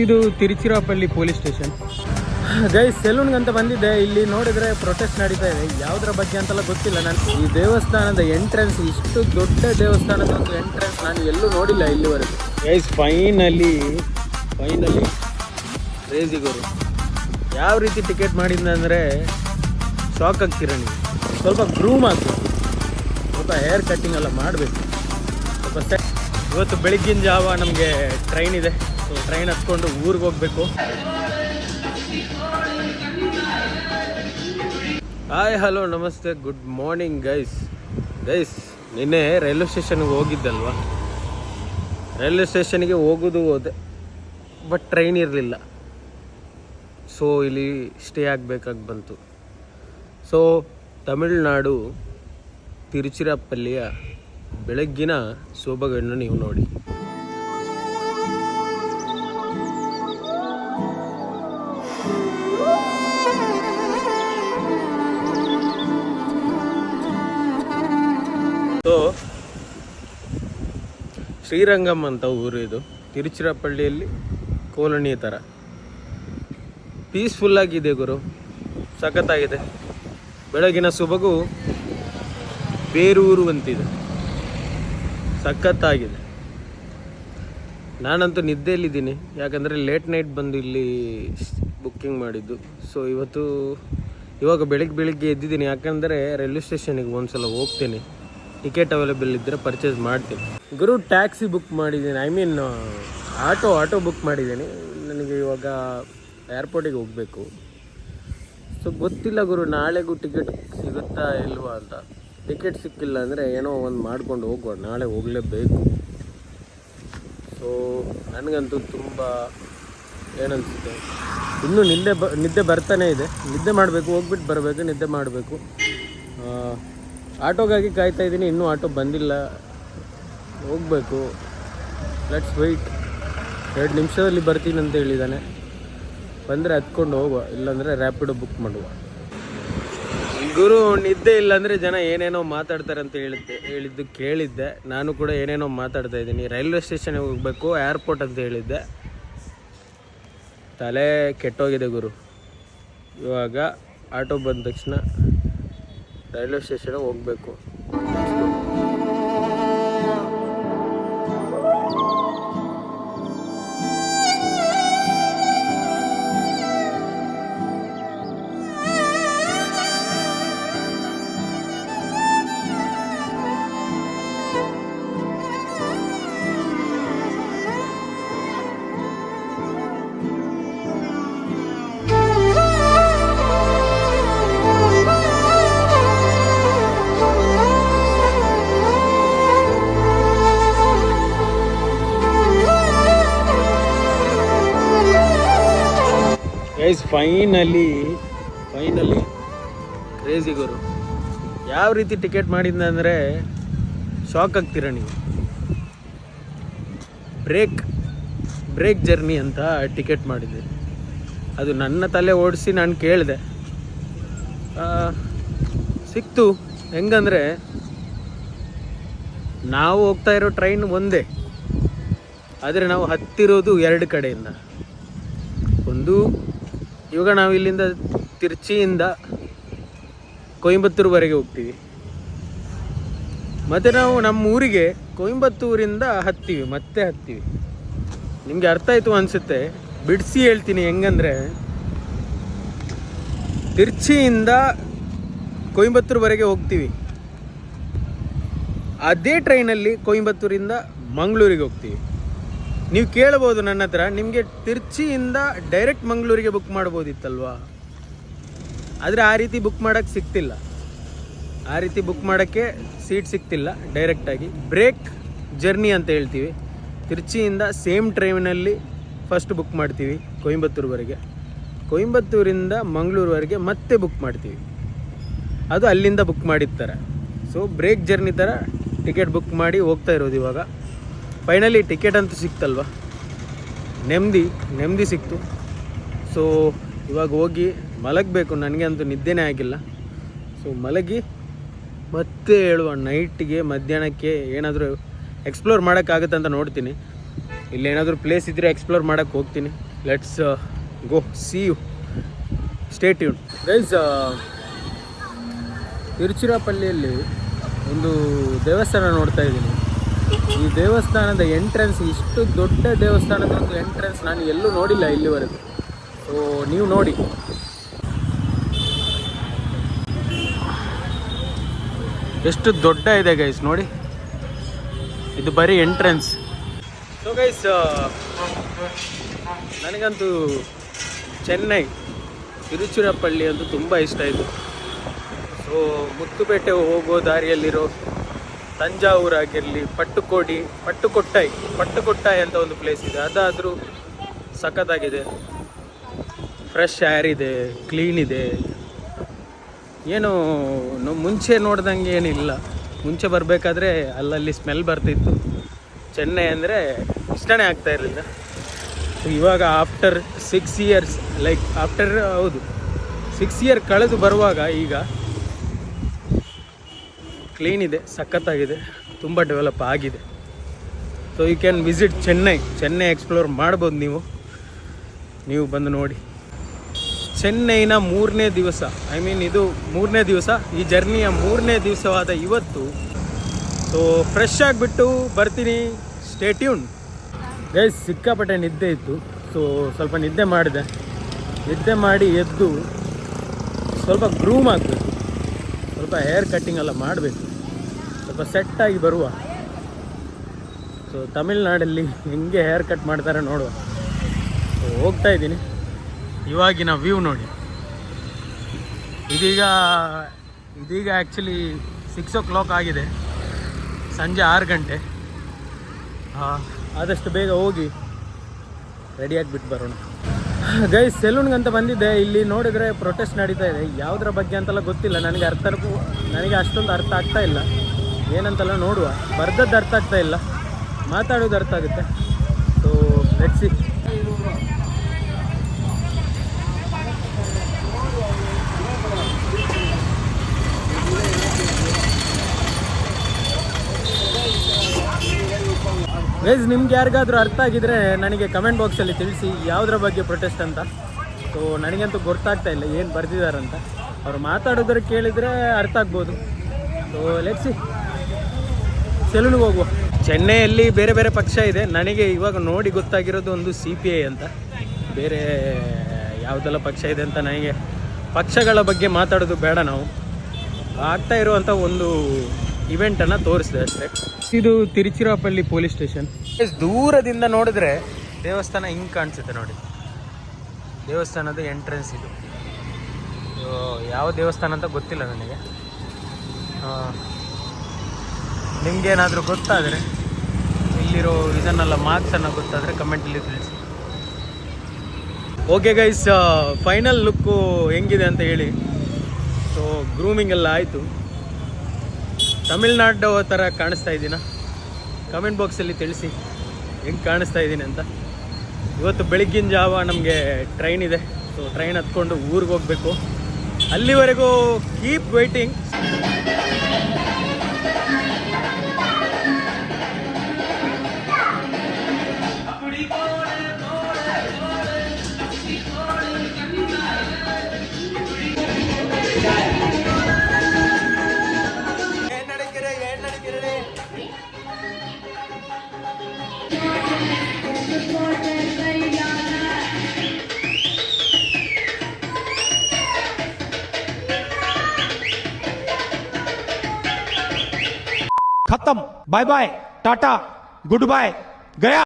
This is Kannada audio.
ಇದು ತಿರುಚಿರಾಪಳ್ಳಿ ಪೊಲೀಸ್ ಸ್ಟೇಷನ್ ಗೈಸ್. ಸೆಲೂನ್ಗಂತ ಬಂದಿದ್ದೆ. ಇಲ್ಲಿ ನೋಡಿದ್ರೆ ಪ್ರೊಟೆಸ್ಟ್ ನಡೀತಾ ಇದೆ. ಯಾವುದ್ರ ಬಗ್ಗೆ ಅಂತೆಲ್ಲ ಗೊತ್ತಿಲ್ಲ. ನಾನು ಈ ದೇವಸ್ಥಾನದ ಎಂಟ್ರೆನ್ಸ್, ಇಷ್ಟು ದೊಡ್ಡ ದೇವಸ್ಥಾನದ ಒಂದು ಎಂಟ್ರೆನ್ಸ್ ನಾನು ಎಲ್ಲೂ ನೋಡಿಲ್ಲ ಇಲ್ಲಿವರೆಗೂ. ಗೈಸ್ ಫೈನಲಿ ಕ್ರೇಜಿಗೋರು ಯಾವ ರೀತಿ ಟಿಕೆಟ್ ಮಾಡಿದ್ದಂದರೆ ಶಾಕ್ ಆಗ್ತೀರ ನೀವು. ಸ್ವಲ್ಪ ಗ್ರೂಮ್ ಆಗಬೇಕು, ಸ್ವಲ್ಪ ಹೇರ್ ಕಟ್ಟಿಂಗ್ ಎಲ್ಲ ಮಾಡಬೇಕು. ಸ್ವಲ್ಪ ಇವತ್ತು ಬೆಳಗ್ಗಿನ ಜಾವ ನಮಗೆ ಟ್ರೈನ್ ಇದೆ. ಸೊ ಟ್ರೈನ್ ಹತ್ಕೊಂಡು ಊರಿಗೆ ಹೋಗಬೇಕು. ಹಾಯ್ ಹಲೋ ನಮಸ್ತೆ ಗುಡ್ ಮಾರ್ನಿಂಗ್ ಗೈಸ್. ನಿನ್ನೆ ರೈಲ್ವೆ ಸ್ಟೇಷನ್ಗೆ ಹೋಗಿದ್ದಲ್ವ. ರೈಲ್ವೆ ಸ್ಟೇಷನ್ಗೆ ಹೋದೆ, ಬಟ್ ಟ್ರೈನ್ ಇರಲಿಲ್ಲ. ಸೊ ಇಲ್ಲಿ ಸ್ಟೇ ಆಗಬೇಕಾಗಿ ಬಂತು. ಸೊ ತಮಿಳುನಾಡು ತಿರುಚಿರಾಪಳ್ಳಿಯ ಬೆಳಗ್ಗಿನ ಸೊಬಗನ್ನು ನೀವು ನೋಡಿ. ಸೊ ಶ್ರೀರಂಗಂ ಅಂತ ಊರು ಇದು. ತಿರುಚಿರಾಪಳ್ಳಿಯಲ್ಲಿ ಕಾಲೋನಿ ಥರ ಪೀಸ್ಫುಲ್ಲಾಗಿದೆ ಗುರು, ಸಖತ್ತಾಗಿದೆ. ಬೆಳಗಿನ ಸೊಬಗು ಬೇರೂರು ಅಂತಿದೆ, ಸಖತ್ತಾಗಿದೆ. ನಾನಂತೂ ನಿದ್ದೆಯಲ್ಲಿದ್ದೀನಿ, ಯಾಕಂದರೆ ಲೇಟ್ ನೈಟ್ ಬಂದು ಇಲ್ಲಿ ಬುಕ್ಕಿಂಗ್ ಮಾಡಿದ್ದು. ಸೊ ಇವಾಗ ಬೆಳಿಗ್ಗೆ ಎದ್ದಿದ್ದೀನಿ, ಯಾಕಂದರೆ ರೈಲ್ವೆ ಸ್ಟೇಷನಿಗೆ ಒಂದ್ಸಲ ಹೋಗ್ತೀನಿ. ಟಿಕೆಟ್ ಅವೈಲೇಬಲ್ ಇದ್ದರೆ ಪರ್ಚೇಸ್ ಮಾಡ್ತೀನಿ ಗುರು. ಟ್ಯಾಕ್ಸಿ ಬುಕ್ ಮಾಡಿದ್ದೀನಿ, ಐ ಮೀನ್ ಆಟೋ ಬುಕ್ ಮಾಡಿದ್ದೀನಿ. ನನಗೆ ಇವಾಗ ಏರ್ಪೋರ್ಟಿಗೆ ಹೋಗಬೇಕು. ಸೊ ಗೊತ್ತಿಲ್ಲ ಗುರು, ನಾಳೆಗೂ ಟಿಕೆಟ್ ಸಿಗುತ್ತಾ ಇಲ್ವಾ ಅಂತ. ಟಿಕೆಟ್ ಸಿಕ್ಕಿಲ್ಲ ಅಂದರೆ ಏನೋ ಒಂದು ಮಾಡ್ಕೊಂಡು ಹೋಗುವ, ನಾಳೆ ಹೋಗಲೇಬೇಕು. ಸೊ ನನಗಂತೂ ತುಂಬ ಏನನ್ಸುತ್ತೆ, ಇನ್ನೂ ನಿದ್ದೆ ಬರ್ತಾನೆ ಇದೆ. ನಿದ್ದೆ ಮಾಡಬೇಕು, ಹೋಗ್ಬಿಟ್ಟು ಬರಬೇಕು, ನಿದ್ದೆ ಮಾಡಬೇಕು. ಆಟೋಗಾಗಿ ಕಾಯ್ತಾ ಇದ್ದೀನಿ, ಇನ್ನೂ ಆಟೋ ಬಂದಿಲ್ಲ. ಹೋಗಬೇಕು, ಲೆಟ್ಸ್ ವೆಯ್ಟ್. 2 ನಿಮಿಷದಲ್ಲಿ ಬರ್ತೀನಿ ಅಂತ ಹೇಳಿದ್ದಾನೆ. ಬಂದರೆ ಹತ್ಕೊಂಡು ಹೋಗುವ, ಇಲ್ಲಾಂದರೆ ರ್ಯಾಪಿಡೋ ಬುಕ್ ಮಾಡುವ. ಗುರು ನಿದ್ದೆ ಇಲ್ಲಾಂದರೆ ಜನ ಏನೇನೋ ಮಾತಾಡ್ತಾರೆ ಅಂತ ಹೇಳಿದ್ದು ಕೇಳಿದ್ದೆ. ನಾನು ಕೂಡ ಏನೇನೋ ಮಾತಾಡ್ತಾ ಇದ್ದೀನಿ. ರೈಲ್ವೆ ಸ್ಟೇಷನ್ಗೆ ಹೋಗಬೇಕು, ಏರ್ಪೋರ್ಟ್ ಅಂತ ಹೇಳಿದ್ದೆ. ತಲೆ ಕೆಟ್ಟೋಗಿದೆ ಗುರು. ಇವಾಗ ಆಟೋ ಬಂದ ತಕ್ಷಣ ರೈಲ್ವೆ ಸ್ಟೇಷನ್ಗೆ ಹೋಗಬೇಕು. ಗೈಸ್ ಫೈನಲಿ ಕ್ರೇಜಿ ಗುರು. ಯಾವ ರೀತಿ ಟಿಕೆಟ್ ಮಾಡಿದ್ದೆ ಅಂದರೆ ಶಾಕ್ ಆಗ್ತೀರ ನೀವು. ಬ್ರೇಕ್ ಜರ್ನಿ ಅಂತ ಟಿಕೆಟ್ ಮಾಡಿದ್ದೆ. ಅದು ನನ್ನ ತಲೆ ಓಡಿಸಿ ನಾನು ಕೇಳಿದೆ, ಸಿಕ್ತು. ಹೆಂಗಂದರೆ ನಾವು ಹೋಗ್ತಾ ಇರೋ ಟ್ರೈನ್ ಒಂದೇ, ಆದರೆ ನಾವು ಹತ್ತಿರೋದು 2 ಕಡೆಯಿಂದ. ಒಂದು, ಇವಾಗ ನಾವು ಇಲ್ಲಿಂದ ತಿರುಚಿಯಿಂದ ಕೊಯಂಬತ್ತೂರುವರೆಗೆ ಹೋಗ್ತೀವಿ. ಮತ್ತು ನಾವು ನಮ್ಮ ಊರಿಗೆ ಕೊಯಂಬತ್ತೂರಿಂದ ಮತ್ತೆ ಹತ್ತೀವಿ. ನಿಮಗೆ ಅರ್ಥ ಆಯಿತು ಅನಿಸುತ್ತೆ, ಬಿಡಿಸಿ ಹೇಳ್ತೀನಿ. ಹೆಂಗಂದರೆ ತಿರುಚಿಯಿಂದ ಕೊಯಂಬತ್ತೂರುವರೆಗೆ ಹೋಗ್ತೀವಿ. ಅದೇ ಟ್ರೈನಲ್ಲಿ ಕೊಯಂಬತ್ತೂರಿಂದ ಮಂಗಳೂರಿಗೆ ಹೋಗ್ತೀವಿ. ನೀವು ಕೇಳ್ಬೋದು ನನ್ನ ಹತ್ರ, ನಿಮಗೆ ತಿರುಚಿಯಿಂದ ಡೈರೆಕ್ಟ್ ಮಂಗಳೂರಿಗೆ ಬುಕ್ ಮಾಡ್ಬೋದಿತ್ತಲ್ವಾ? ಆದರೆ ಆ ರೀತಿ ಬುಕ್ ಮಾಡೋಕ್ಕೆ ಸಿಗ್ತಿಲ್ಲ. ಆ ರೀತಿ ಬುಕ್ ಮಾಡೋಕ್ಕೆ ಸೀಟ್ ಸಿಗ್ತಿಲ್ಲ. ಡೈರೆಕ್ಟಾಗಿ ಬ್ರೇಕ್ ಜರ್ನಿ ಅಂತ ಹೇಳ್ತೀವಿ. ತಿರುಚಿಯಿಂದ ಸೇಮ್ ಟ್ರೈನಲ್ಲಿ ಫಸ್ಟ್ ಬುಕ್ ಮಾಡ್ತೀವಿ ಕೊಯಂಬತ್ತೂರುವರೆಗೆ. ಕೊಯಂಬತ್ತೂರಿಂದ ಮಂಗಳೂರುವರೆಗೆ ಮತ್ತೆ ಬುಕ್ ಮಾಡ್ತೀವಿ. ಅದು ಅಲ್ಲಿಂದ ಬುಕ್ ಮಾಡಿರ್ತಾರೆ. ಸೊ ಬ್ರೇಕ್ ಜರ್ನಿ ಥರ ಟಿಕೆಟ್ ಬುಕ್ ಮಾಡಿ ಹೋಗ್ತಾ ಇರೋದು ಇವಾಗ. ಫೈನಲಿ ಟಿಕೆಟ್ ಅಂತೂ ಸಿಕ್ತಲ್ವ, ನೆಮ್ಮದಿ ಸಿಕ್ತು. ಸೊ ಇವಾಗ ಹೋಗಿ ಮಲಗಬೇಕು. ನನಗೆ ಅಂತೂ ನಿದ್ದೆನೇ ಆಗಿಲ್ಲ. ಸೊ ಮಲಗಿ ಮತ್ತೆ ಹೇಳುವ ನೈಟಿಗೆ, ಮಧ್ಯಾಹ್ನಕ್ಕೆ ಏನಾದರೂ ಎಕ್ಸ್ಪ್ಲೋರ್ ಮಾಡೋಕ್ಕಾಗುತ್ತೆ ಅಂತ ನೋಡ್ತೀನಿ. ಇಲ್ಲೇನಾದರೂ ಪ್ಲೇಸ್ ಇದ್ದರೆ ಎಕ್ಸ್ಪ್ಲೋರ್ ಮಾಡೋಕ್ಕೆ ಹೋಗ್ತೀನಿ. Let's go see you, stay tuned guys. ತಿರುಚಿರಾಪಳ್ಳಿಯಲ್ಲಿ ಒಂದು ದೇವಸ್ಥಾನ ನೋಡ್ತಾ ಇದ್ದೀನಿ. ಈ ದೇವಸ್ಥಾನದ ಎಂಟ್ರೆನ್ಸ್, ಇಷ್ಟು ದೊಡ್ಡ ದೇವಸ್ಥಾನದ ಒಂದು ಎಂಟ್ರೆನ್ಸ್ ನಾನು ಎಲ್ಲೂ ನೋಡಿಲ್ಲ ಇಲ್ಲಿವರೆಗೂ. ಸೊ ನೀವು ನೋಡಿ. ಎಷ್ಟು ದೊಡ್ಡ ಇದೆ ಗೈಸ್ ನೋಡಿ. ಇದು ಬರೀ ಎಂಟ್ರೆನ್ಸ್. ಸೊ ಗೈಸ್, ನನಗಂತೂ ಚೆನ್ನೈ ತಿರುಚಿರಾಪಳ್ಳಿ ಅಂತೂ ತುಂಬ ಇಷ್ಟ ಆಯಿತು. ಸೊ ಮುತ್ತುಪೇಟೆ ಹೋಗೋ ದಾರಿಯಲ್ಲಿರೋ ತಂಜಾವೂರು ಆಗಿರಲಿ, ಪಟ್ಟುಕೊಟ್ಟಾಯಿ ಅಂತ ಒಂದು ಪ್ಲೇಸ್ ಇದೆ, ಅದಾದರೂ ಸಖತ್ತಾಗಿದೆ. ಫ್ರೆಶ್ ಏರ್ ಇದೆ, ಕ್ಲೀನ್ ಇದೆ. ಏನು ಮುಂಚೆ ನೋಡ್ದಂಗೆ ಏನಿಲ್ಲ. ಮುಂಚೆ ಬರಬೇಕಾದ್ರೆ ಅಲ್ಲಲ್ಲಿ ಸ್ಮೆಲ್ ಬರ್ತಿತ್ತು. ಚೆನ್ನೈ ಅಂದರೆ ಇಷ್ಟನೇ ಆಗ್ತಾ ಇರಲಿಲ್ಲ. ಇವಾಗ ಆಫ್ಟರ್ 6 ಇಯರ್ಸ್, ಹೌದು 6 ಇಯರ್ ಕಳೆದು ಬರುವಾಗ ಈಗ ಕ್ಲೀನ್ ಇದೆ, ಸಖತ್ತಾಗಿದೆ, ತುಂಬ ಡೆವಲಪ್ ಆಗಿದೆ. So you can visit Chennai explore ಮಾಡ್ಬೋದು ನೀವು ಬಂದು ನೋಡಿ. ಚೆನ್ನೈನ 3ನೇ ದಿವಸ, ಇದು 3ನೇ ದಿವಸ, ಈ ಜರ್ನಿಯ 3ನೇ ದಿವಸವಾದ ಇವತ್ತು. ಸೊ ಫ್ರೆಶ್ ಆಗಿಬಿಟ್ಟು ಬರ್ತೀನಿ, ಸ್ಟೇ ಟ್ಯೂನ್ ಗೈಸ್. ಸಿಕ್ಕಾಪಟ್ಟೆ ನಿದ್ದೆ ಇತ್ತು. ಸೊ ಸ್ವಲ್ಪ ನಿದ್ದೆ ಮಾಡಿ ಎದ್ದು ಸ್ವಲ್ಪ ಗ್ರೂಮ್ ಆಗಬೇಕು, ಸ್ವಲ್ಪ ಹೇರ್ ಕಟ್ಟಿಂಗ್ ಎಲ್ಲ ಮಾಡಬೇಕು, ಸ್ವಲ್ಪ ಸೆಟ್ಟಾಗಿ ಬರುವ. ಸೊ ತಮಿಳ್ನಾಡಲ್ಲಿ ಹೆಂಗೆ ಹೇರ್ ಕಟ್ ಮಾಡ್ತಾರೆ ನೋಡುವ. ಸೊ ಹೋಗ್ತಾ ಇದ್ದೀನಿ. ಇವಾಗಿನ ವ್ಯೂ ನೋಡಿ. ಇದೀಗ ಆ್ಯಕ್ಚುಲಿ 6 o'clock ಆಗಿದೆ, ಸಂಜೆ 6 ಗಂಟೆ. ಆದಷ್ಟು ಬೇಗ ಹೋಗಿ ರೆಡಿಯಾಗಿಬಿಟ್ಟು ಬರೋಣ ಗೈಸ್. ಸೆಲೂನ್ಗಂತ ಬಂದಿದ್ದೆ. ಇಲ್ಲಿ ನೋಡಿದರೆ ಪ್ರೊಟೆಸ್ಟ್ ನಡೀತಾ ಇದೆ. ಯಾವುದ್ರ ಬಗ್ಗೆ ಅಂತೆಲ್ಲ ಗೊತ್ತಿಲ್ಲ ನನಗೆ. ನನಗೆ ಅಷ್ಟೊಂದು ಅರ್ಥ ಆಗ್ತಾ ಇಲ್ಲ. ಏನಂತೆಲ್ಲ ನೋಡುವ. ಬರ್ದದ್ದು ಅರ್ಥ ಆಗ್ತಾ ಇಲ್ಲ, ಮಾತಾಡೋದು ಅರ್ಥ ಆಗುತ್ತೆ. So let's see. ಗೈಸ್, ನಿಮ್ಗೆ ಯಾರಿಗಾದ್ರೂ ಅರ್ಥ ಆಗಿದ್ರೆ ನನಗೆ ಕಮೆಂಟ್ ಬಾಕ್ಸಲ್ಲಿ ತಿಳಿಸಿ ಯಾವುದ್ರ ಬಗ್ಗೆ ಪ್ರೊಟೆಸ್ಟ್ ಅಂತ. ಸೊ ನನಗಂತೂ ಗೊತ್ತಾಗ್ತಾ ಇಲ್ಲ ಏನು ಬರ್ದಿದ್ದಾರಂತ. ಅವ್ರು ಮಾತಾಡೋದ್ರ ಕೇಳಿದರೆ ಅರ್ಥ ಆಗ್ಬೋದು. So let's see. ಸೆಲೂನ್ಗೆ ಹೋಗುವ. ಚೆನ್ನೈಯಲ್ಲಿ ಬೇರೆ ಬೇರೆ ಪಕ್ಷ ಇದೆ. ನನಗೆ ಇವಾಗ ನೋಡಿ ಗೊತ್ತಾಗಿರೋದು ಒಂದು CPI ಅಂತ. ಬೇರೆ ಯಾವುದೆಲ್ಲ ಪಕ್ಷ ಇದೆ ಅಂತ ನನಗೆ, ಪಕ್ಷಗಳ ಬಗ್ಗೆ ಮಾತಾಡೋದು ಬೇಡ. ನಾವು ಆಗ್ತಾ ಇರುವಂಥ ಒಂದು ಇವೆಂಟನ್ನು ತೋರಿಸಿದೆ ಅಷ್ಟೇ. ಇದು ತಿರುಚಿರಾಪಳ್ಳಿ ಪೊಲೀಸ್ ಸ್ಟೇಷನ್. ದೂರದಿಂದ ನೋಡಿದ್ರೆ ದೇವಸ್ಥಾನ ಹಿಂಗೆ ಕಾಣಿಸುತ್ತೆ ನೋಡಿ. ದೇವಸ್ಥಾನದ ಎಂಟ್ರೆನ್ಸ್ ಇದು. ಯಾವ ದೇವಸ್ಥಾನ ಅಂತ ಗೊತ್ತಿಲ್ಲ ನನಗೆ. ನಿಮಗೇನಾದರೂ ಗೊತ್ತಾದರೆ, ಇಲ್ಲಿರೋ ಇದನ್ನೆಲ್ಲ ಮಾರ್ಕ್ಸನ್ನು ಗೊತ್ತಾದರೆ ಕಮೆಂಟಲ್ಲಿ ತಿಳಿಸಿ. ಓಕೆ ಗೈಸ್, ಫೈನಲ್ ಲುಕ್ಕು ಹೆಂಗಿದೆ ಅಂತ ಹೇಳಿ. ಸೊ ಗ್ರೂಮಿಂಗ್ ಎಲ್ಲ ಆಯಿತು. ತಮಿಳ್ನಾಡು ಥರ ಕಾಣಿಸ್ತಾ ಇದ್ದೀನ? ಕಮೆಂಟ್ ಬಾಕ್ಸಲ್ಲಿ ತಿಳಿಸಿ ಹೆಂಗೆ ಕಾಣಿಸ್ತಾ ಇದ್ದೀನಿ ಅಂತ. ಇವತ್ತು ಬೆಳಗ್ಗಿನ ಜಾವ ನಮಗೆ ಟ್ರೈನ್ ಇದೆ. ಸೊ ಟ್ರೈನ್ ಹತ್ಕೊಂಡು ಊರಿಗೆ ಹೋಗಬೇಕು. ಅಲ್ಲಿವರೆಗೂ ಕೀಪ್ ವೇಟಿಂಗ್. खत्म, bye bye, tata, goodbye, गया।